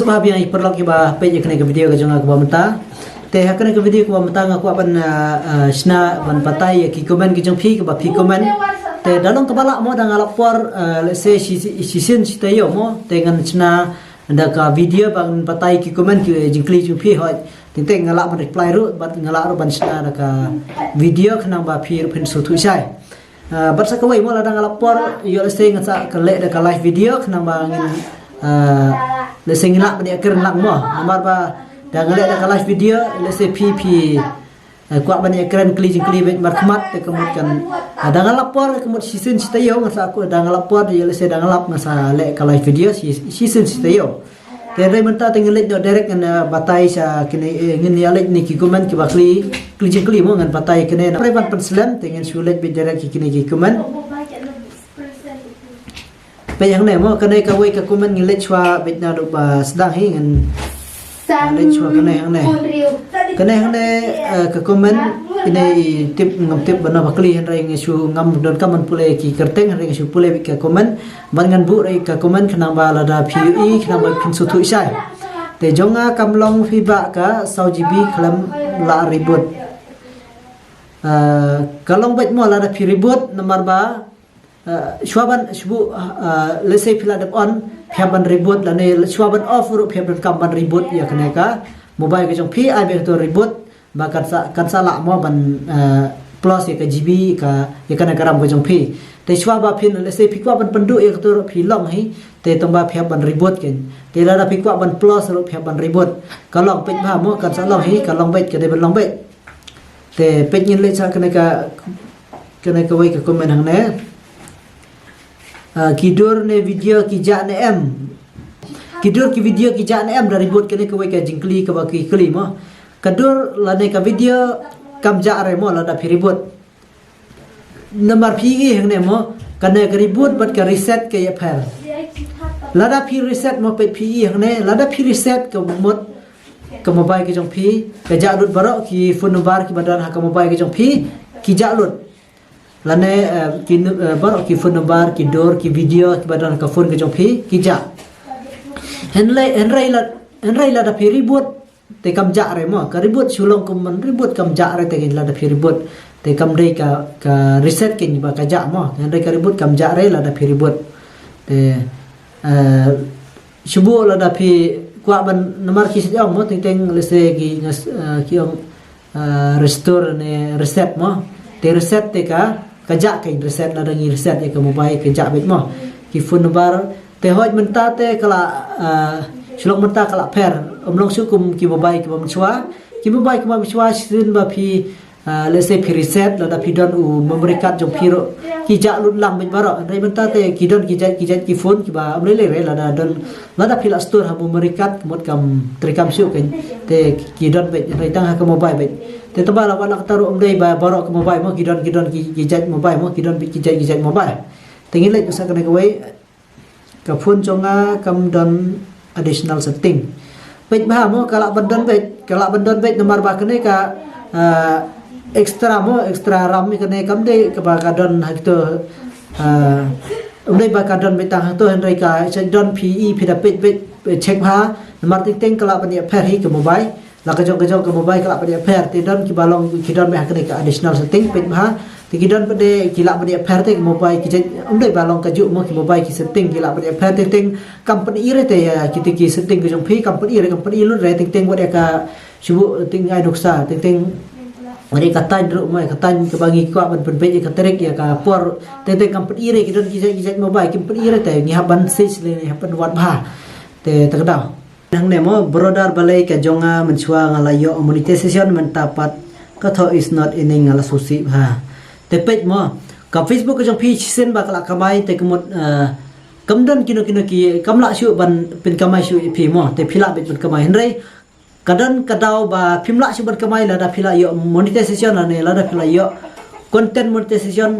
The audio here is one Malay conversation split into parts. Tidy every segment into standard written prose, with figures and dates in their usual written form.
sebab yang perlu kita page kena ke video ke jangan ke bamta te hakana ke video ke bamta ngaku ban sna ban patai ki comment ke jong phi ke ba phi comment te dalong kepala mo dang alapor let's say sisin sitayo mo dengan sna anda ka video bang patai ki comment ke jingkli jong phi hoi teng ngalak ban reply ru bat ngalak ru ban sna da ka video kena ba phi phin su thu sai bat sakawai mo la dang alapor yo let's say ngasa ka le da ka live video kena ba ngin let's say ngilak dia keren lak mo nomor ba dah ngeliat dah live video let's say pp kuat banyak keren kli markmat te kemudian dah ngalapor kemudian season sitayo ngasa aku dah ngalapor dia let's say dah ngalap ngasa lek ka live video season sitayo te dai menta tengelit do direct ngan batai sa kini ngin ya lek ni ki comment ki bakli kli mo ngan batai kene private penslam tengen sulet be direct ki kini ki comment pe yang ne mo kene ka wei ka comment ngilet chwa bet na do ba sedang hi ngan ngilet chwa kene yang ne ka comment ini tip ngam tip bana bakli han rai ngisu ngam don kaman pule ki kerteng rai ngisu pule ka comment ban ngan bu rai ka comment khana ba la da pui khana ba phin su thu sai te jonga kamlong phi ba ka saujibi khalam la ribut kalong bet mo la da phi ribut nomor ba shwaban shbu let's say pila dep on phaban ribut la ne shwaban off ru phaban kamban ribut ya kene ka mobile ke jong phi ai be to ribut ba kan sala mo ban plus ya ka gb ka ya kana garam ke jong phi te shwaba phin let's say phikwa ban pendu ya to phi long hi te tomba phaban ribut ken te la phikwa ban plus ru phaban ribut kalong pet ba mo kan salong hi kalong bet ke de ban long bet te pet nyin le cha kene ka wei ka comment hang ne kidur ne video ki ja ne em kidur ki video ki ja ne em dari bot kene ke wei ka jingkli ke ba ki kli mo kadur la ne ka video kam ja re mo la da phiribot nomor phi gi hang ne mo kane ka ribut bat ka reset ke ya phar la da phi reset mo pe phi hang ne la da phi reset ke mot ke mobile ke jong phi ka ja lut barok ki phone number ki badan ha ka mobile ke jong phi ki ja lut lane ki barok ki phone number ki dor ki video ki badan ka phone ke jong phi ki ja henrai la da phi ribut te kam ja re mo ka ribut sulong kum man ribut kam ja re te la da phi ribut te kam dei ka reset ke ni ba ka ja mo henrai ka ribut kam ja re la da phi ribut te shubu la da phi kwa ban nomor ki sejong mo teng lese ki ong restore ne reset mo te reset te ka ja ke reset la dangi reset ya ke mobile ke ja bet mo ki phone number te hoj menta te kala shlok menta kala per omlong sukum ki mobile ki mamchwa sin ba phi let's say phi reset la da phi don u memory card jong phi ro ki ja lut lam bet baro dai menta te ki don ki ja ki phone ki ba amle le la da don la da phi la store ha memory card mot kam trikam su ken te ki don bet dai tang ha ke mobile bet te to bala wala taru umdai ba barok ke mobile mo kidon ki jaj mobile mo kidon ki jaj mobile tengin lek usa kena kawai ka phone jonga kam don additional setting page ba mo kala bandon bet nomor ba kene ka extra ram mi kene kam de ka ba ka don ha to umdai ba ka don betang to henry ka don pe phi da page check ha nomor ting kala ban ya per hi ke mobile la ka jong ke mobile kala pada pair te don ki balong ki don ba kene ka additional setting pet ha te ki don pada ki la pada pair te mobile ki umdai balong ka ju mo ki mobile ki setting ki la pada pair te ting company ire te ki setting ke jong phi company lu re ting wat ka subu ting ai doksa ting mari ka tan ru mai ka tan ke bagi ko ban pe ka terek ya ka por te company ire ki don ki mobile company ire te ni haban sis le ni haban wat ba te takdau nang nemo brother balai ka jonga menchua ngalayo monetization mentapat ka tho is not in ngala susi ha te page mo ka facebook ka jong phi sen ba kala kamai te kemut kamdan kino ki kamla shu ban pin kamai shu phi mo te phila bet ban kamai henrei kadan kadau ba phimla shu ban kamai la da phila yo monetization la ne la da phila yo content monetization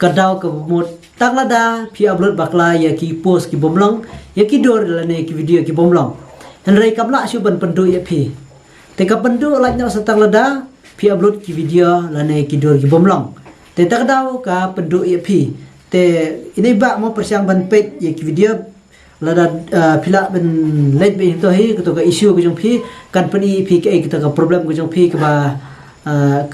kadau ka mut tak lada phi upload bakla ya ki post ki bomlong ya ki dor la ne ki video ki bomlong henrei kamla shu ban pendu ya phi te ka pendu la nya sa tak lada phi upload ki video la ne ki dor ki bomlong te tak dau ka pendu ya phi te ini ba mo persiang ban page ya ki video la da phila ben let be to hi to ka issue ko jong phi company phi ke to ka problem ko jong phi ka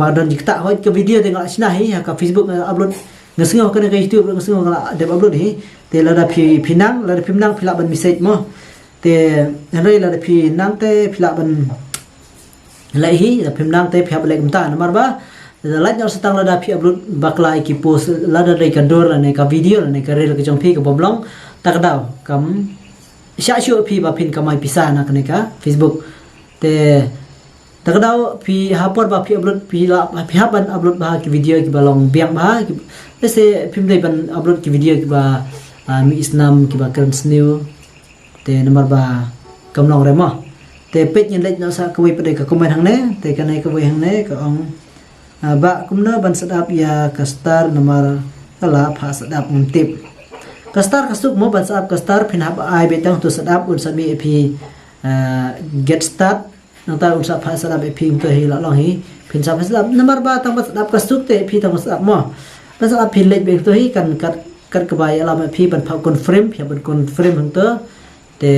ba don dikta hoi ka video tengok sina hi ka Facebook upload ngasngo ka ka YouTube ngasngo ka de upload hi te la da phinang phila ban message mo te henry la da phinang te phila ban lai hi la phinang te phia balek mta namar ba la nya setang la da phi upload bakla ki post la da dai ka dor la ne ka video la ne ka rel ka jong phi ka boblong tak daw kam sha shu phi ba phin kamai pisa na ka ne ka Facebook te tak daw phi hapor ba phi upload phi la phi haban upload ba ki video ki balong biak ba se phim dai ban upload ki video ki ba mi isnam ki ba current new te number ba kamlong re mo te pet nyen lek na sa ka wi pade ka comment hang ne te ka nai ka wi hang ne ka ong ba kumna ban sadap ya ka star number kala pha sadap tip ka star ka suk mo ban sadap ka star phin hab ai be tang tu sadap un sa mi phi get start nang ta un sa pha sadap phi to hi la long hi phin sa sadap number ba tang ba sadap ka suk te phi tang sadap mo ba sadap phin lek be to hi kan kat ka bai ala ma phi ban pha kon frame phi ban kon frame hang to te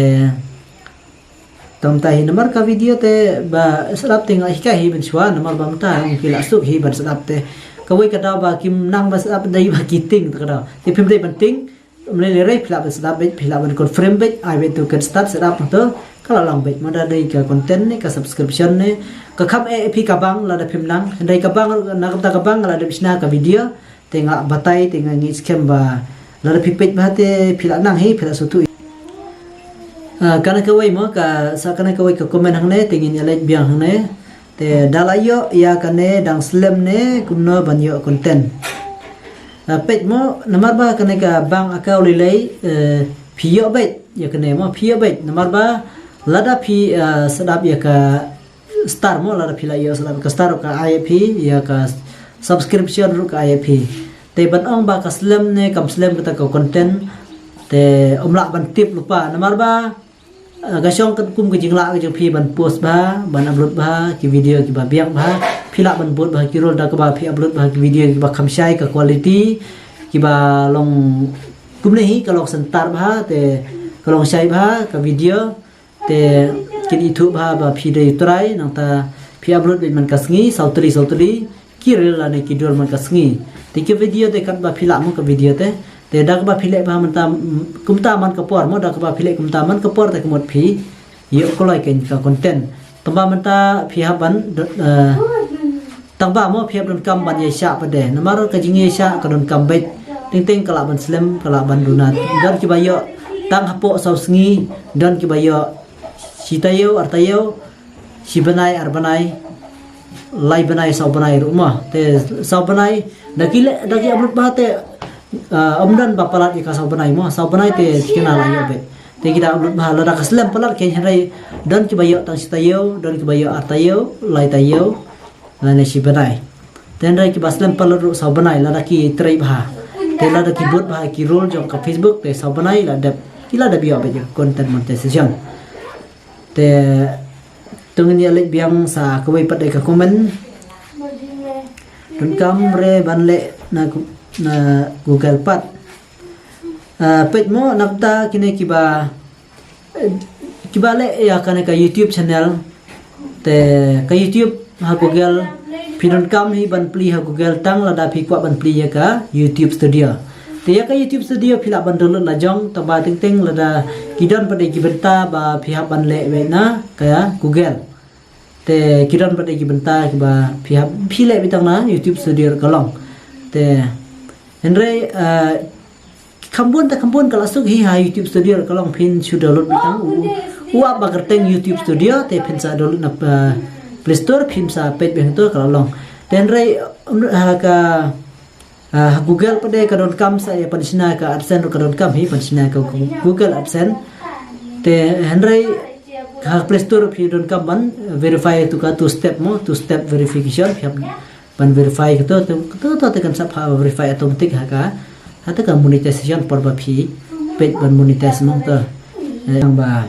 tam ta hi number ka video te ba sadap ting ai ka hi ben chwa number ba mta ki la suk hi ban sadap te ka wei ka da ba kim nang ba sadap dai ba ki ting ta da te phim dai ban ting le re phila ba sadap be phila ban kon frame be ai be to kan start sadap to kala lang be ma da dai ka content ni ka subscription ni ka kham e phi ka bang la da phim nang dai ka bang na ka bang la da bisna ka video te nga batai te nga ngi scam ba la da phi page ba te phila nang hi phila so tu kana ka wei mo ka sa kana ka wei ka comment hang ne tingin ya let biang hang ne te dalayo ya ka ne dang slam ne kunno banyo content page mo namar ba kana ka bang account lei phiyo bet ya ka ne mo phiyo bet namar ba lada phi sadap ya ka star mo lada phila ya sadap ka star ka IP ya ka subscription ru ka IP te ban ong ba ka slam ne kam slam ka ta content te omla ban tip lupa namar ba ga shong kan kum ga jingla ga jong phi ban post ba ban upload ba ki video ki ba biak ba phila ban bot ba ki rol da ka ba phi upload ba ki video ki ba khamshai ka quality ki ba long kum ne hi ka long santar ba te ka long shai ba ka video te kin youtube ba phi dai try nang ta phi upload man ka sngi sautri ki rel la ne ki dor man ka sngi te ki video te kat ba phila mo ka video te dak ba phile ba man ta kumta man ka por mo dak ba phile kumta man ka por ta kmot phi ye ko lai ken ka content tamba man ta phi ha ban tamba mo phi ban kam ban ye sha pa de namar ka jinge sha ka don kam bet ting kala ban slam kala ban dunat don ki ba yo tang hapo sau sngi don ki ba yo sitayo artayo sibanai arbanai lai banai sau banai rumah te sau banai daki upload ba te omdan ba palat ka sau banai mo sau banai te kena la yo be te kita upload ba la ka slam palat ke hai don ki ba yo tang sitayo don ki ba yo artayo lai tayo la ne sibanai ten rai ki ba slam palat ru sau banai la ki trai ba te la ki bot ba ki roll jong ka Facebook te sau banai la dap kila da bio be content monetization te tungin ya lek biang sa ka wei pat ka comment tun kam re ban le na Google pat page mo nakta kine kiba le ya kana ka YouTube channel te ka YouTube ha Google pidon kam hi ban pli ha Google tang la da phi kwa ban pli ya ka YouTube studio te ya ka YouTube studio phila ban download la jong ta ba ting la da kidon pade ki benta ba phi ha ban le we na ka Google te kidon pade ki benta ki ba phi le bitang na YouTube studio ka long te henry kambun kala suk hi ha YouTube studio ka long pin chu download bitang wa ba kerteng YouTube studio te pin sa download na Play Store pin sa page beng to ka long henry ka Google pade ka don kam sa ya pansina ka AdSense ka don kam hi pansina ka Google AdSense te henry ka Play Store phi don kam ban verify tu ka two step verification ban verify to kan sa verify automatic ha ka hata ka monetization por ba phi page ban monetize mong to yang ba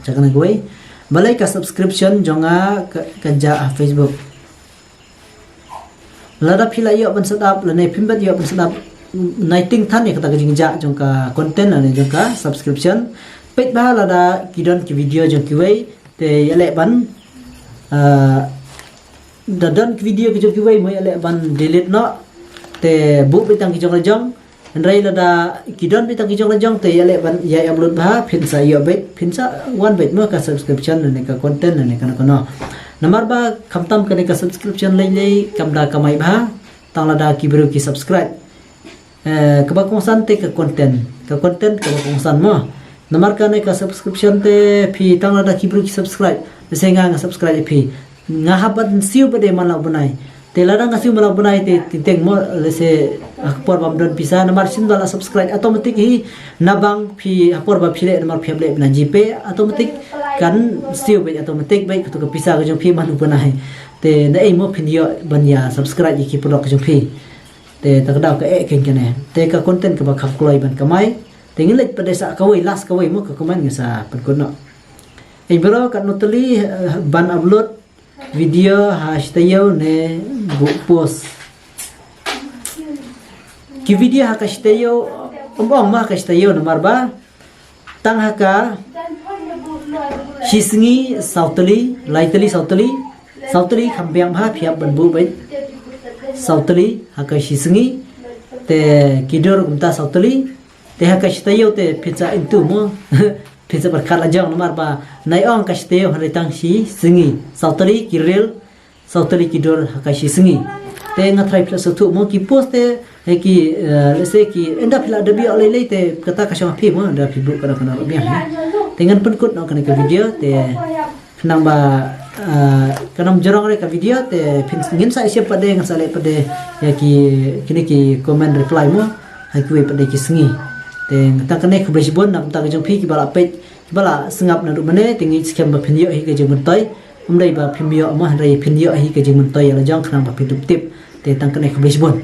chakana goi balai ka subscription jonga ka ja Facebook lada phila yo ban sadap la nei phimbat yo ban sadap ในติ้งท่านนี่ก็ตะจิงจะจงกะคอนเทนต์นี่จงกะ subscription เป็ดบาลาดากิดอนki video jong ki wei te ale ban dadan video ki jong ki wei moi ale ban delete no te bu bitang ki jong la jong rai lada kidon bitang ki jong la jong te ale ban ya upload ba phin sa yo bet phin sa one bet mo ka subscription ni ka content ni ka no namar ba khamtam ka ni ka subscription lai kamda kamai ba tang lada ki bro ki subscribe ka ba kong san te ka content ka ba kong san mo namar ka ni ka subscription te phi tang lada ki bro ki subscribe se nga subscribe phi nga habat siu ba de man la banai te ladang ngasiu malau banai te tinteng mo lese akpor bam don pisa namar sin dala subscribe automatic hi nabang phi akpor ba phile namar phable na gp automatic kan siu be automatic be to ka pisa ka jong phi manu banai te na ei mo video banya subscribe ki product jong phi te takdaw ka e ken kene te ka content ka ba khap kloi ban kamai te ngilek padesa ka wei last ka wei mo ka comment ngasa pan kono ei bro kan notali ban upload video hashtag ne post ki video ha hashtag ombong ma hashtag nomor ba tang haka hisngi sautali laitali sautali khambyang ha phiap ban bu bai sautali haka hisngi te kidor kumta sautali te haka hashtag te pizza into mo pizza berkat lajang nomor ba nai ong hashtag haritang si singi sautali kirel sautali kidor haka hisngi te ngatrai plus tu mo ki post te ki let's say ki enda phila debi oleh te kata ka sama phi mo da phi bu kana kana biang dengan penkut no kana ka video te nang ba kanam jorong re ka video te phin ngin sa siap pade ngan sale pade ya ki kini ki comment reply mo hai ku pade ki singi te ngata kane ku besibon nam ta jong phi ki bala page bala sengap na ru mane tingi scam ba video hi ka jong mentai umdai ba video mo rai video hi ka jong mentai la jong kana ba pidup tip te tang kane ku besibon